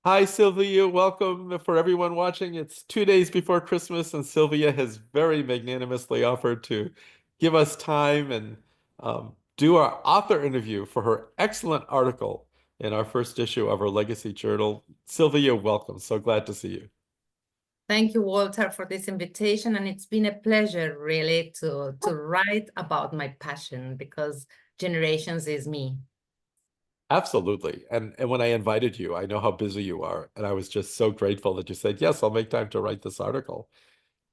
Hi, Silvia. Welcome for everyone watching. It's 2 days before Christmas, and Silvia has very magnanimously offered to give us time and do our author interview for her excellent article in our first issue of our Legacy Journal. Silvia, welcome. So glad to see you. Thank you, Walter, for this invitation. And it's been a pleasure, really, to write about my passion because generations is me. Absolutely. And when I invited you, I know how busy you are, and I was just so grateful that you said, yes, I'll make time to write this article.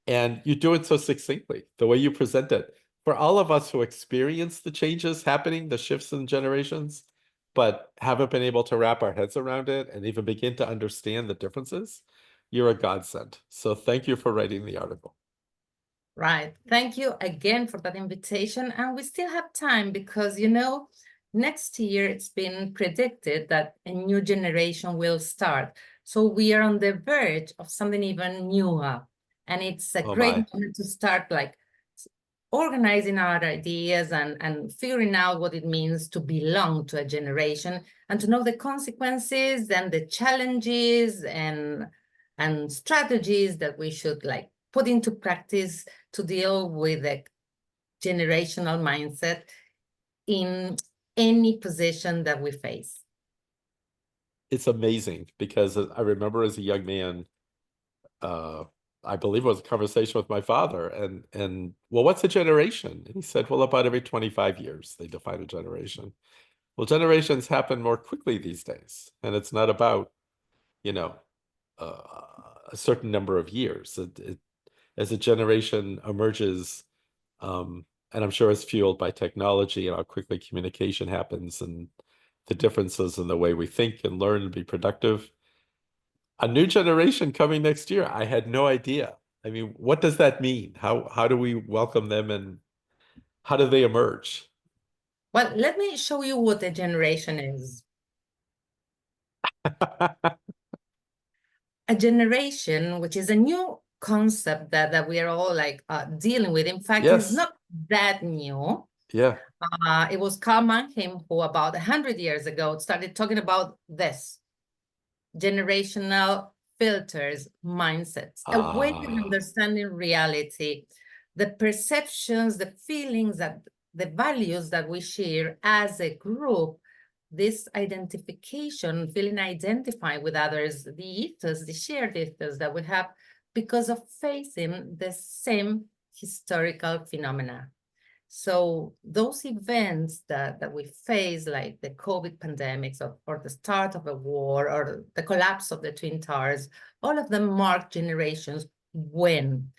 And you do it so succinctly, the way you present it. For all of us who experience the changes happening, the shifts in generations, but haven't been able to wrap our heads around it and even begin to understand the differences, you're a godsend. So thank you for writing the article. Right. Thank you again for that invitation. And we still have time because, next year it's been predicted that a new generation will start. So we are on the verge of something even newer. And it's a Oh great my. moment to start organizing our ideas and figuring out what it means to belong to a generation and to know the consequences and the challenges and strategies that we should put into practice to deal with a generational mindset in any position that we face. It's amazing because I remember as a young man, uh, I believe it was a conversation with my father, and well, what's a generation? And he said, well, about every 25 years they define a generation. Well, generations happen more quickly these days, and it's not about, you know, a certain number of years. As a generation emerges, and I'm sure it's fueled by technology and how quickly communication happens and the differences in the way we think and learn and be productive. A new generation coming next year. I had no idea. I mean, what does that mean? How do we welcome them and how do they emerge? Well, let me show you what a generation is. A generation, which is a new concept that we are all dealing with. In fact, it's Yes. not that new. Yeah. It was Karl Mannheim who about 100 years ago started talking about this generational filters mindsets, a way of Ah, understanding reality, the perceptions, the feelings, that the values that we share as a group, this identification, feeling identified with others, the ethos, the shared ethos that we have because of facing the same historical phenomena. So those events that we face, like the COVID pandemics or the start of a war or the collapse of the Twin Towers, all of them mark generations when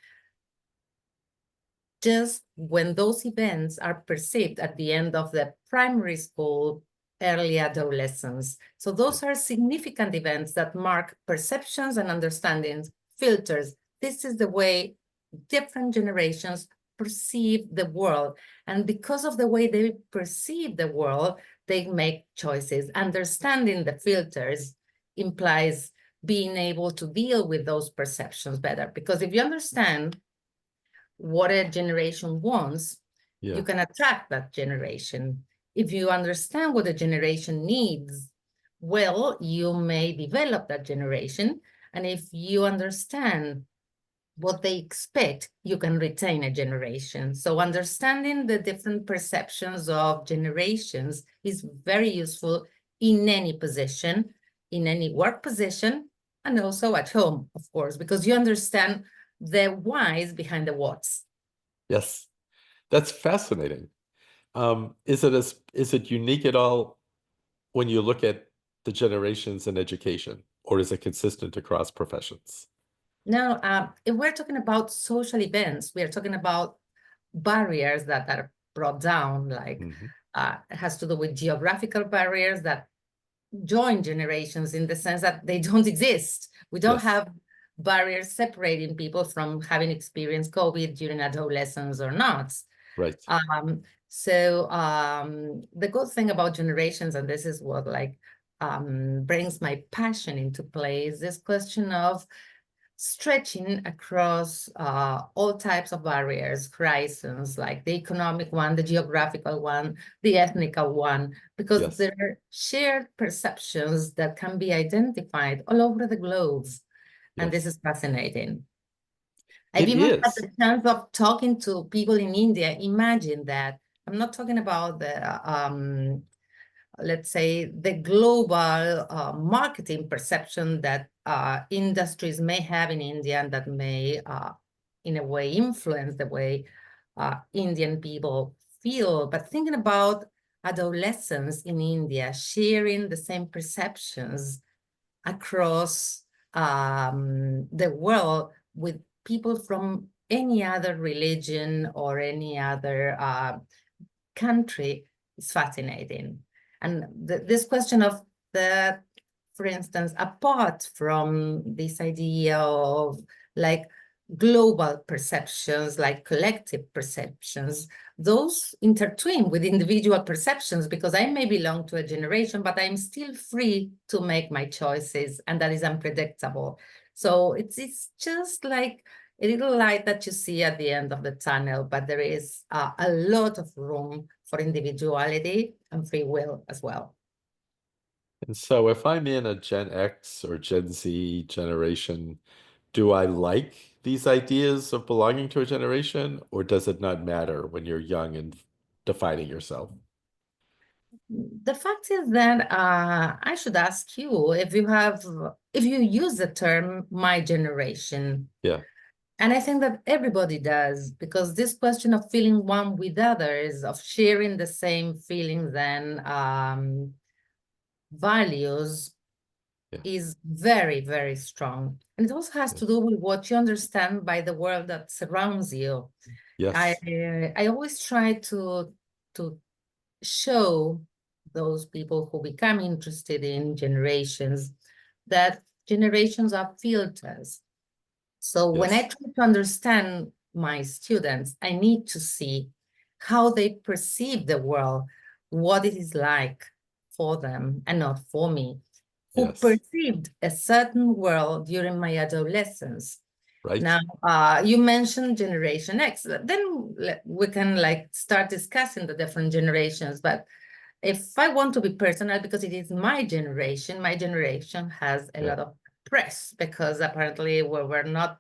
just when those events are perceived at the end of the primary school, early adolescence. So those are significant events that mark perceptions and understandings, filters. This is the way different generations perceive the world. And because of the way they perceive the world, they make choices. Understanding the filters implies being able to deal with those perceptions better. Because if you understand what a generation wants, you yeah. can attract that generation. If you understand what a generation needs, well, you may develop that generation. And if you understand what they expect, you can retain a generation. So understanding the different perceptions of generations is very useful in any position, in any work position, and also at home, of course, because you understand the whys behind the whats. Yes. That's fascinating. Is it unique at all when you look at the generations in education, or is it consistent across professions? Now, if we're talking about social events, we are talking about barriers that are brought down, Hmm. it has to do with geographical barriers that join generations in the sense that they don't exist. We don't Yes, have barriers separating people from having experienced COVID during adolescence or not. right. The good thing about generations, and this is what brings my passion into play, is this question of stretching across all types of barriers, horizons, like the economic one, the geographical one, the ethnical one, because Yes. there are shared perceptions that can be identified all over the globe. And this Yes. is fascinating. I've It even had is. the chance of talking to people in India. Imagine that. I'm not talking about the let's say, the global marketing perception that industries may have in India and that may, in a way, influence the way Indian people feel. But thinking about adolescents in India sharing the same perceptions across the world with people from any other religion or any other country is fascinating. And this question of the, for instance, apart from this idea of like global perceptions, like collective perceptions, those intertwine with individual perceptions, because I may belong to a generation, but I'm still free to make my choices, and that is unpredictable. So it's just like a little light that you see at the end of the tunnel, but there is a lot of room for individuality and free will as well. And so if I'm in a Gen X or Gen Z generation, do I like these ideas of belonging to a generation, or does it not matter when you're young and defining yourself? The fact is that I should ask you if you use the term my generation. Yeah. And I think that everybody does, because this question of feeling one with others, of sharing the same feelings and values Yeah. is very, very strong. And it also has to Yes. do with what you understand by the world that surrounds you. I Yes. I always try to show those people who become interested in generations that generations are filters. So when I Yes. try to understand my students, I need to see how they perceive the world, what it is like for them and not for me, who Yes. perceived a certain world during my adolescence. Right. Now, you mentioned Generation X. Then we can like start discussing the different generations. But if I want to be personal, because it is my generation has a Yeah. lot of press because apparently we were not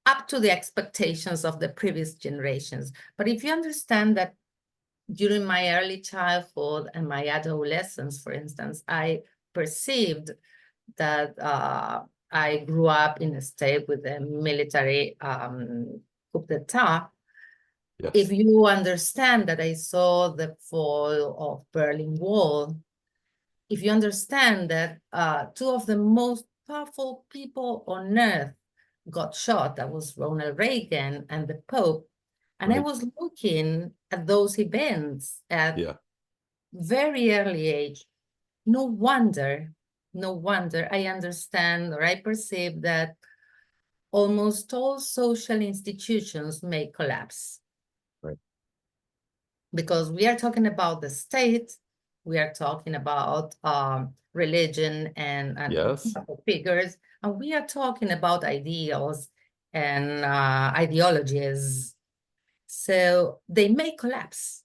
up to the expectations of the previous generations. But if you understand that during my early childhood and my adolescence, for instance, I perceived that I grew up in a state with a military coup d'etat. If Yes. you understand that I saw the fall of Berlin Wall, if you understand that two of the most powerful people on earth got shot, that was Ronald Reagan and the Pope, and I Right. was looking at those events at Yeah. very early age, no wonder, no wonder I understand or I perceive that almost all social institutions may collapse, Right. because we are talking about the state, we are talking about religion and Yes. figures, and we are talking about ideals and ideologies. So they may collapse.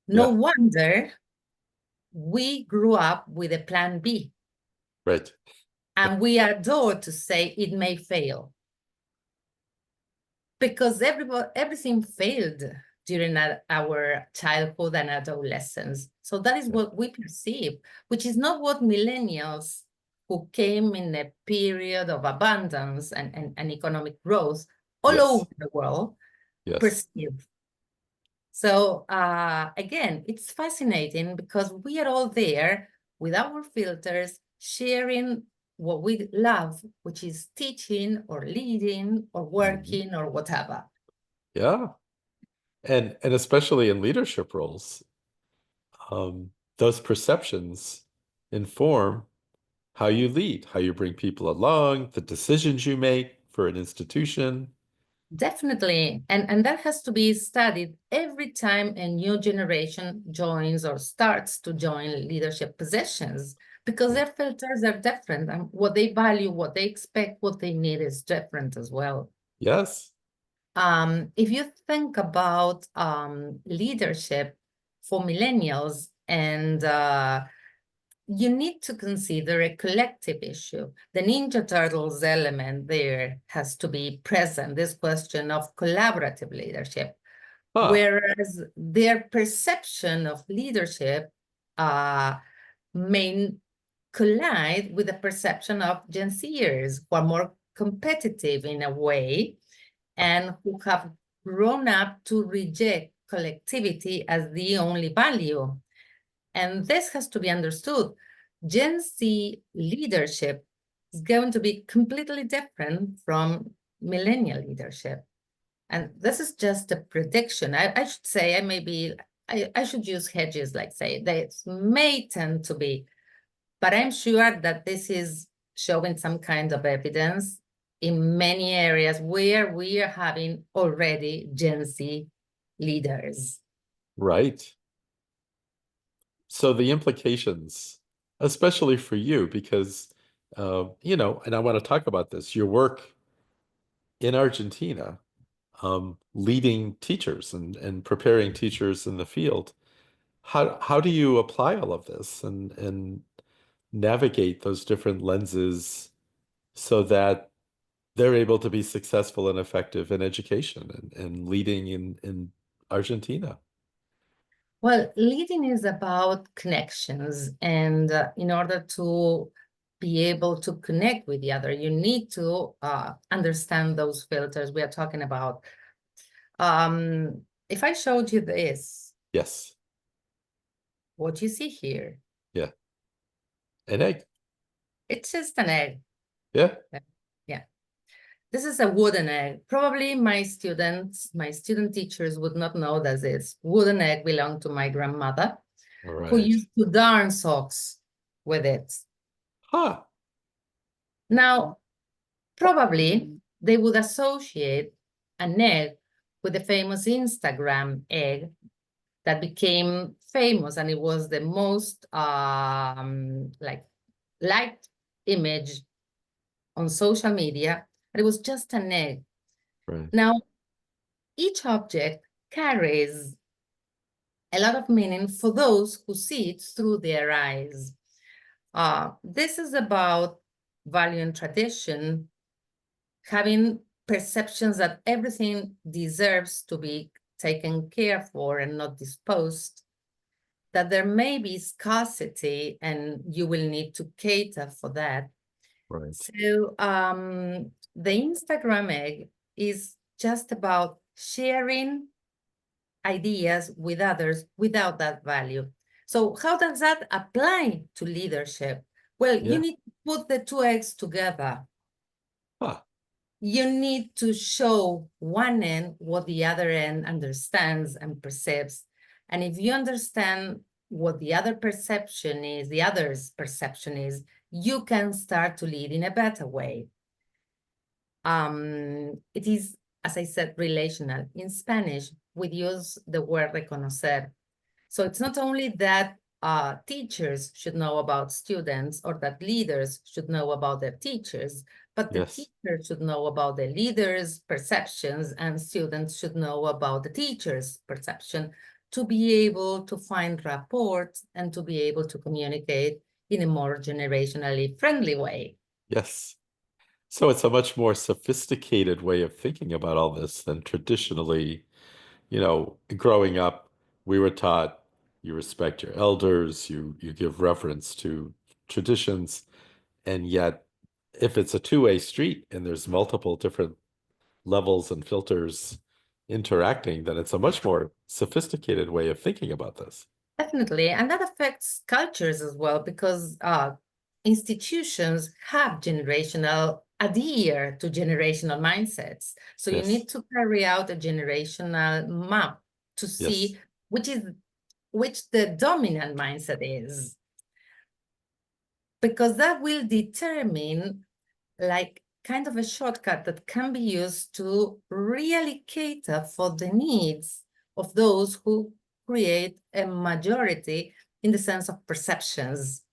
No Yeah. wonder we grew up with a plan B, Right. and we adore to say it may fail, because everything failed during our childhood and adolescence. So that is Yeah. what we perceive, which is not what millennials who came in a period of abundance and economic growth all Yes. over the world Yes. perceive. So again, it's fascinating because we are all there with our filters, sharing what we love, which is teaching or leading or Mhm. working or whatever. Yeah. And especially in leadership roles, those perceptions inform how you lead, how you bring people along, the decisions you make for an institution. Definitely. And that has to be studied every time a new generation joins or starts to join leadership positions. because Yeah. their filters are different, and what they value, what they expect, what they need is different as well. Yes. If you think about leadership for millennials, and you need to consider a collective issue. The Ninja Turtles element there has to be present, this question of collaborative leadership, Huh. whereas their perception of leadership may collide with the perception of Gen Zers, who are more competitive in a way and who have grown up to reject collectivity as the only value. And this has to be understood. Gen Z leadership is going to be completely different from millennial leadership. And this is just a prediction. I should say, I should use hedges, like say, they may tend to be, but I'm sure that this is showing some kind of evidence in many areas where we are having already Gen Z leaders. Right. So the implications, especially for you, because and I want to talk about this, your work in Argentina, leading teachers and preparing teachers in the field. How do you apply all of this and navigate those different lenses so that they're able to be successful and effective in education and leading in Argentina? Well, leading is about connections, and in order to be able to connect with the other, you need to understand those filters we are talking about. If I showed you this, Yes. what you see here, Yeah. An egg. it's just an egg. Yeah. Yeah. This is a wooden egg. Probably my student teachers would not know that this wooden egg belonged to my grandmother, All who right. used to darn socks with it. Huh. Now, probably they would associate an egg with the famous Instagram egg that became famous, and it was the most like liked image on social media, and it was just an egg. Right. Now, each object carries a lot of meaning for those who see it through their eyes. This is about value and tradition, having perceptions that everything deserves to be taken care for and not disposed, that there may be scarcity and you will need to cater for that. Right. So the Instagram egg is just about sharing ideas with others without that value. So how does that apply to leadership? Well, you Yeah. need to put the two eggs together. Huh. You need to show one end what the other end understands and perceives. And if you understand what the other perception is, the other's perception is, you can start to lead in a better way. It is, as I said, relational. In Spanish, we use the word reconocer. So it's not only that teachers should know about students or that leaders should know about their teachers, but the Yes. teachers should know about the leaders' perceptions and students should know about the teacher's perception to be able to find rapport and to be able to communicate in a more generationally friendly way. Yes. So it's a much more sophisticated way of thinking about all this than traditionally, growing up, we were taught you respect your elders, you give reverence to traditions, and yet if it's a two-way street and there's multiple different levels and filters interacting, then it's a much more sophisticated way of thinking about this. Definitely, and that affects cultures as well because institutions have adhere to generational mindsets. So you Yes. need to carry out a generational map to Yes. see which the dominant mindset is, because that will determine like kind of a shortcut that can be used to really cater for the needs of those who create a majority in the sense of perceptions.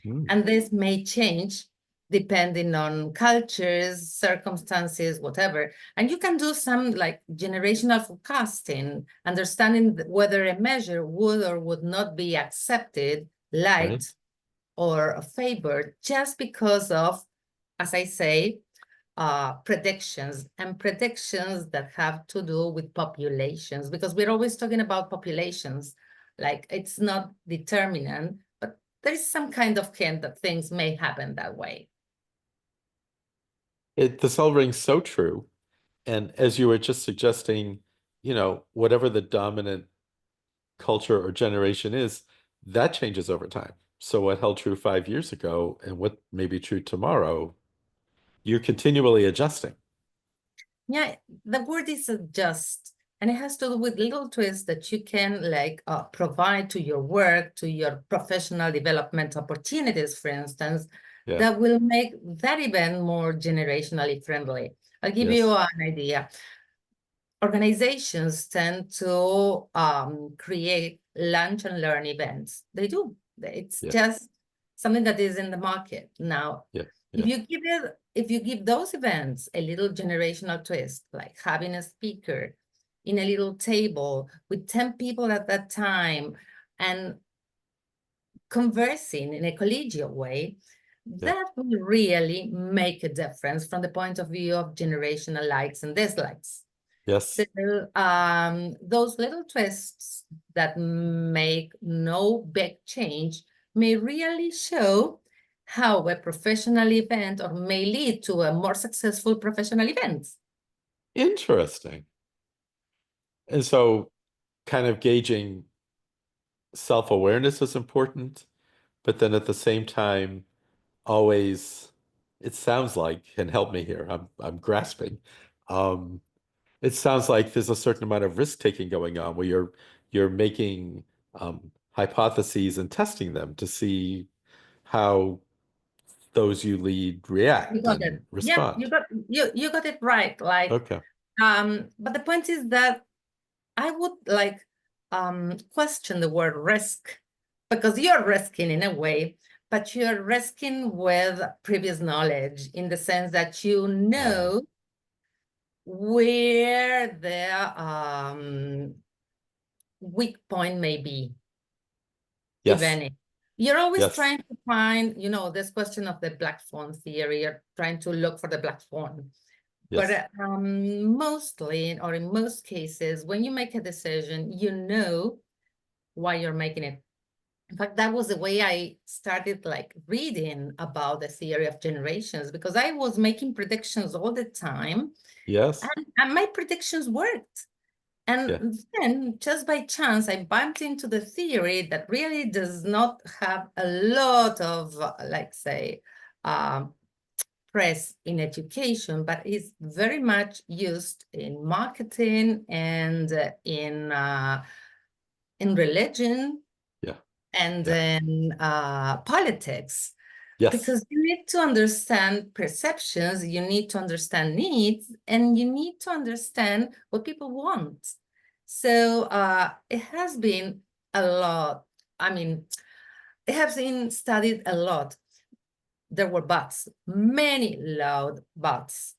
Hmm. And this may change depending on cultures, circumstances, whatever. And you can do some like generational forecasting, understanding whether a measure would or would not be accepted, Right. liked, or favored just because of, as I say, predictions and predictions that have to do with populations, because we're always talking about populations, like it's not determinant, but there is some kind of hint that things may happen that way. This all rings so true. And as you were just suggesting, whatever the dominant culture or generation is, that changes over time. So what held true 5 years ago and what may be true tomorrow, you're continually adjusting. Yeah, the word is adjust, and it has to do with little twists that you can like provide to your work, to your professional development opportunities, for instance, Yeah. that will make that event more generationally friendly. I'll give you Yes. an idea. Organizations tend to create lunch and learn events. They do. It's Yeah. just something that is in the market now. Yeah. If Yeah. if you give those events a little generational twist, like having a speaker in a little table with 10 people at that time and conversing in a collegial way, Yeah. that will really make a difference from the point of view of generational likes and dislikes. So Yes. those little twists that make no big change may really show how a professional event or may lead to a more successful professional event. Interesting. And so kind of gauging self-awareness is important, but then at the same time, always, it sounds like, and help me here, I'm grasping. Um, it sounds like there's a certain amount of risk taking going on where you're making hypotheses and testing them to see how those you lead You react got it. and Yeah, respond. you got it right. Like, Okay. but the point is that I would like question the word risk, because you're risking in a way, but you're risking with previous knowledge in the sense that you Uh, know where the weak point may be, if yes. any. You're always Yes. trying to find, this question of the black swan theory. You're trying to look for the black swan. But Yes. mostly, or in most cases, when you make a decision, you know why you're making it. In fact, that was the way I started like reading about the theory of generations, because I was making predictions all the time, Yes. and my predictions worked. Yeah. And then just by chance, I bumped into the theory that really does not have a lot of, like say, press in education, but is very much used in marketing and in religion Yeah. and Yeah. in politics. Yes. Because you need to understand perceptions, you need to understand needs, and you need to understand what people want. So it has been a lot. I mean, it has been studied a lot. There were buts, many loud buts,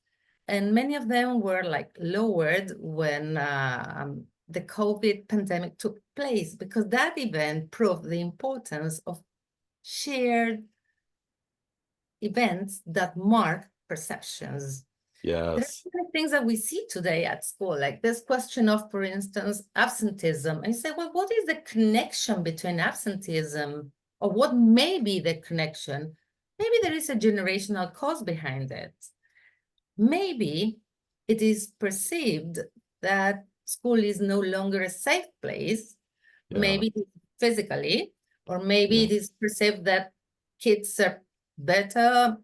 and many of them were like lowered when the COVID pandemic took place, because that event proved the importance of shared events that mark perceptions. There are Yes. so many things that we see today at school, like this question of, for instance, absenteeism. I say, well, what is the connection between absenteeism, or what may be the connection? Maybe there is a generational cause behind it. Maybe it is perceived that school is no longer a safe place, Yeah. maybe physically, or maybe Yeah. it is perceived that kids are better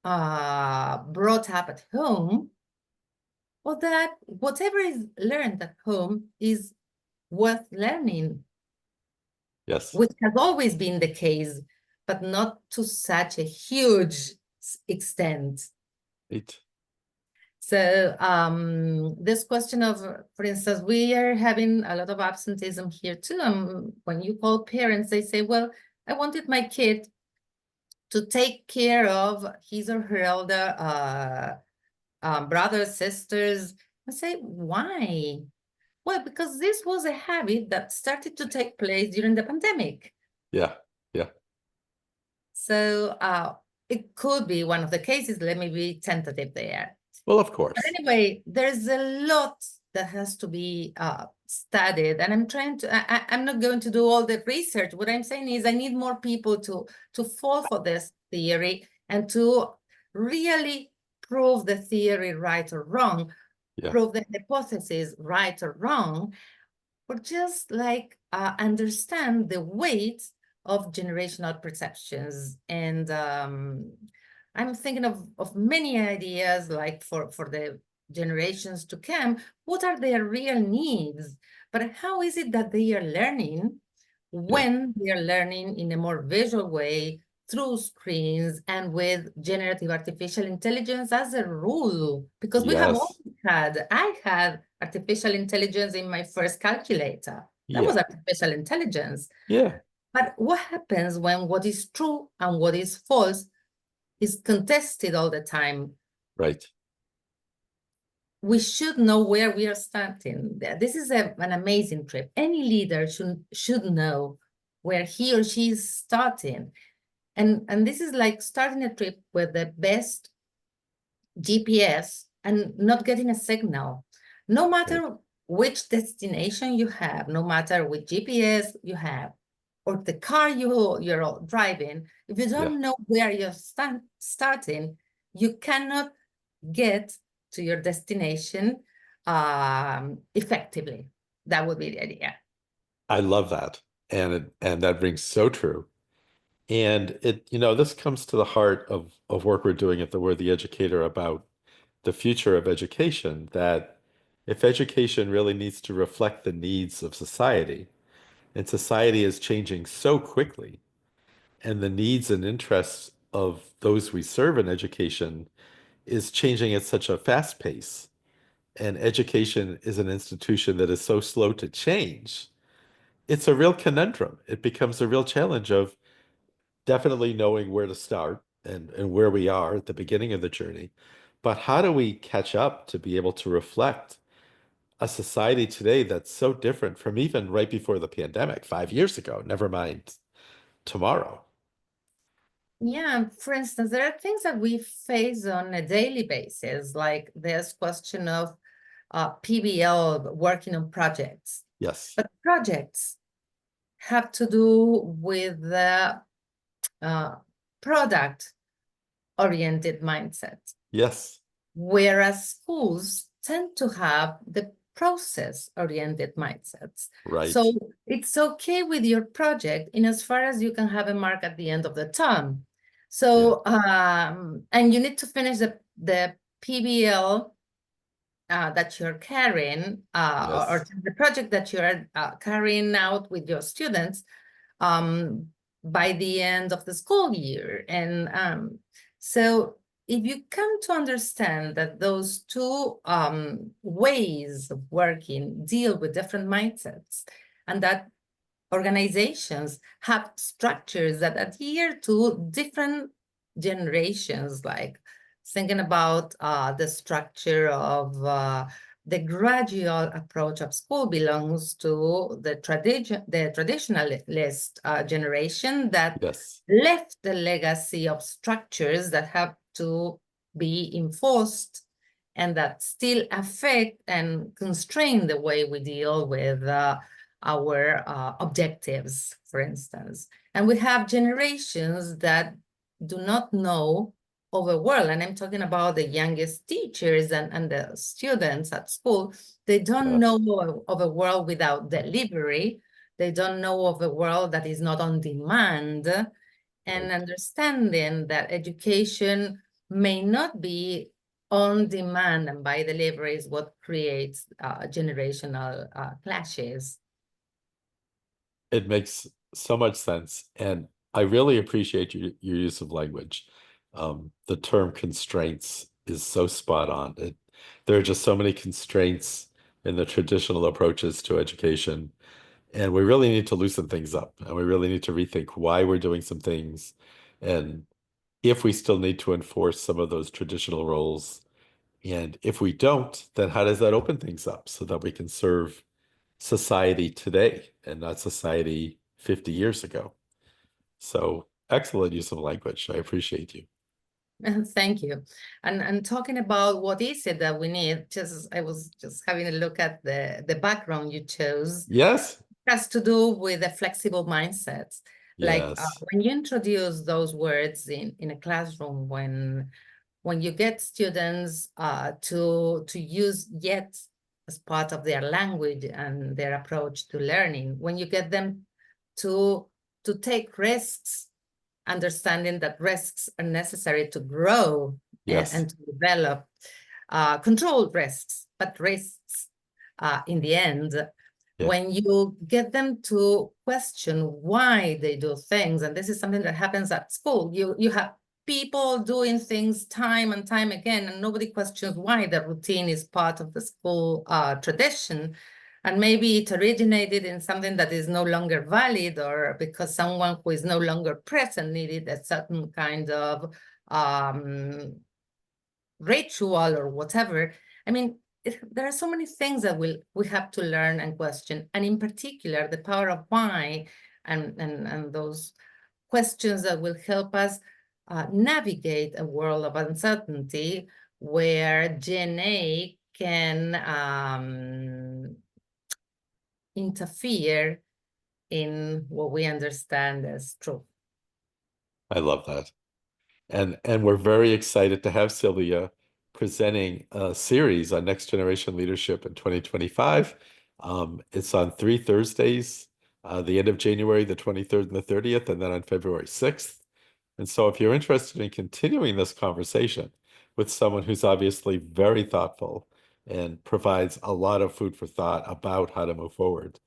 brought up at home, or that whatever is learned at home is worth learning, Yes. which has always been the case, but not to such a huge extent. It. So this question of, for instance, we are having a lot of absenteeism here too. When you call parents, they say, well, I wanted my kid to take care of his or her elder brothers, sisters. I say, why? Well, because this was a habit that started to take place during the pandemic. Yeah. Yeah. So it could be one of the cases. Let me be tentative there. Well, of But course. anyway, there's a lot that has to be studied, and I'm trying to. I'm not going to do all the research. What I'm saying is, I need more people to fall for this theory and to really prove the theory right or wrong, Yeah. prove the hypothesis right or wrong, or just like understand the weight of generational perceptions. And I'm thinking of many ideas, like for the generations to come, what are their real needs? But how is it that they are learning Yeah. when they are learning in a more visual way through screens and with generative artificial intelligence as a rule? Because we have Yes. always had, I had artificial intelligence in my first calculator. That was Yeah. artificial intelligence. Yeah. But what happens when what is true and what is false is contested all the time? Right. We should know where we are starting. This is an amazing trip. Any leader should know where he or she is starting. And this is like starting a trip with the best GPS and not getting a signal. No Right. matter which destination you have, no matter which GPS you have, or the car you're driving, if you Yeah. don't know where you're starting, you cannot get to your destination effectively. That would be the idea. I love that. And that rings so true. And this comes to the heart of work we're doing at the Worthy Educator about the future of education, that if education really needs to reflect the needs of society, and society is changing so quickly, and the needs and interests of those we serve in education is changing at such a fast pace, and education is an institution that is so slow to change, it's a real conundrum. It becomes a real challenge of definitely knowing where to start and where we are at the beginning of the journey. But how do we catch up to be able to reflect a society today that's so different from even right before the pandemic, 5 years ago, never mind tomorrow? Yeah, for instance, there are things that we face on a daily basis, like this question of PBL working on projects. Yes, But projects have to do with the uh, product-oriented mindset, yes, whereas schools tend to have the process-oriented mindsets. right. So it's okay with your project in as far as you can have a mark at the end of the term. Yeah, So, and you need to finish the PBL that you're carrying, or yes. the project that you're carrying out with your students um, by the end of the school year. And so if you come to understand that those two ways of working deal with different mindsets, and that organizations have structures that adhere to different generations, like thinking about the structure of the gradual approach of school belongs to the traditionalist generation that Yes. left the legacy of structures that have to be enforced and that still affect and constrain the way we deal with our objectives, for instance. And we have generations that do not know of a world, and I'm talking about the youngest teachers and the students at school. They don't Yes, know of a world without delivery. They don't know of a world that is not on demand, and right. understanding that education may not be on demand and by delivery is what creates generational clashes. It makes so much sense. And I really appreciate your use of language. The term constraints is so spot on. There are just so many constraints in the traditional approaches to education. And we really need to loosen things up. And we really need to rethink why we're doing some things and if we still need to enforce some of those traditional roles. And if we don't, then how does that open things up so that we can serve society today and not society 50 years ago? So excellent use of language. I appreciate you. Thank you. And talking about what is it that we need, just I was just having a look at the background you chose. Yes. It has to do with the flexible mindsets. Like Yes. when you introduce those words in a classroom, when you get students to use yet as part of their language and their approach to learning, when you get them to to take risks, understanding that risks are necessary to grow Yes. and to develop controlled risks, but risks in the end, Yeah. when you get them to question why they do things, and this is something that happens at school, you have people doing things time and time again, and nobody questions why. The routine is part of the school tradition. And maybe it originated in something that is no longer valid, or because someone who is no longer present needed a certain kind of um, ritual or whatever. I mean, there are so many things that we have to learn and question, and in particular, the power of why and those questions that will help us navigate a world of uncertainty where DNA can interfere in what we understand as truth. I love that. And we're very excited to have Silvia presenting a series on next generation leadership in 2025. It's on 3 Thursdays, the end of January, the 23rd and the 30th, and then on February 6th. And so if you're interested in continuing this conversation with someone who's obviously very thoughtful and provides a lot of food for thought about how to move forward,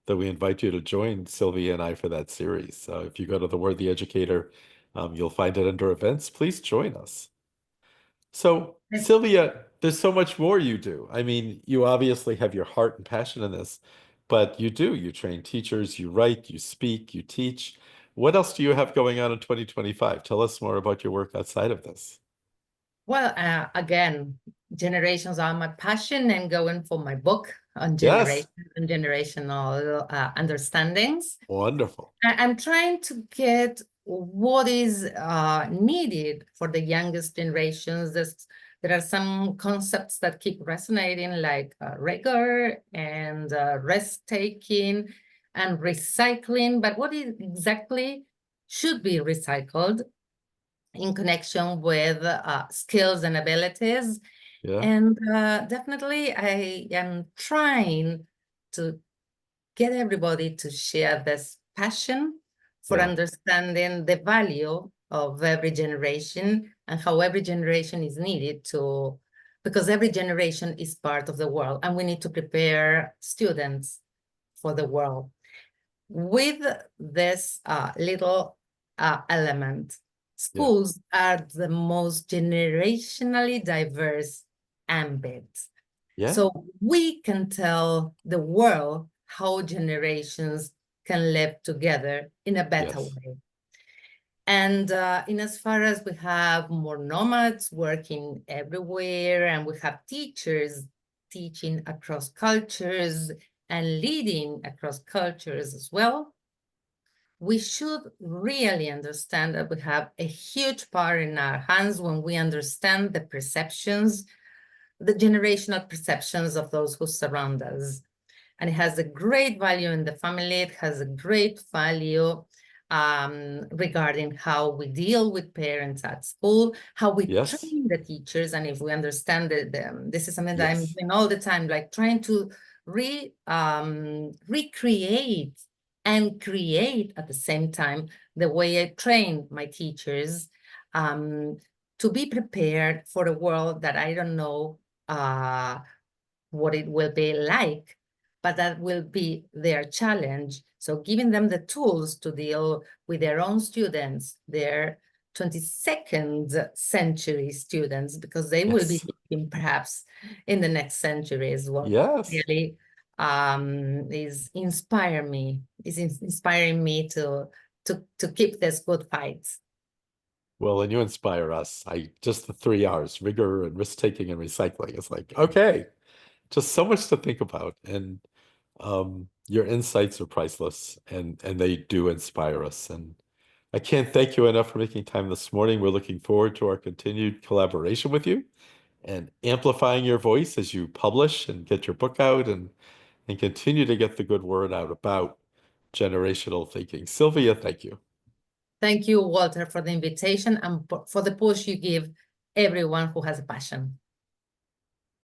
then we invite you to join Sylvia and I for that series. So if you go to the Word the Educator, you'll find it under events. Please join us. So, Sylvia, there's so much more you do. I mean, you obviously have your heart and passion in this, but you do. You train teachers, you write, you speak, you teach. What else do you have going on in 2025? Tell us more about your work outside of this. Well, again, generations are my passion, and going for my book on Yes, generation and generational understandings. wonderful. I'm trying to get what is needed for the youngest generations. There are some concepts that keep resonating, like rigor and risk-taking and recycling. But what is exactly should be recycled in connection with skills and abilities? Yeah, And definitely, I am trying to get everybody to share this passion for yeah, understanding the value of every generation and how every generation is needed to, because every generation is part of the world, and we need to prepare students for the world. With this little element, yeah, schools are the most generationally diverse ambit. yeah, So we can tell the world how generations can live together in a better yes, way. And in as far as we have more nomads working everywhere, and we have teachers teaching across cultures and leading across cultures as well, we should really understand that we have a huge power in our hands when we understand the perceptions, the generational perceptions of those who surround us. And it has a great value in the family. It has a great value regarding how we deal with parents at school, how we yes, train the teachers. And if we understand that this is something that I'm yes, doing all the time, like trying to recreate and create at the same time the way I train my teachers to be prepared for a world that I don't know what it will be like, but that will be their challenge. So giving them the tools to deal with their own students, their 22nd century students, because they will be yes, teaching perhaps in the next century, is what yes. really is inspiring me to keep this good fight. Well, and you inspire us. Just the 3 R's, rigor and risk taking and recycling. It's like, okay, just so much to think about. And your insights are priceless and they do inspire us. And I can't thank you enough for making time this morning. We're looking forward to our continued collaboration with you and amplifying your voice as you publish and get your book out and continue to get the good word out about generational thinking. Sylvia, thank you. Thank you, Walter, for the invitation and for the push you give everyone who has a passion.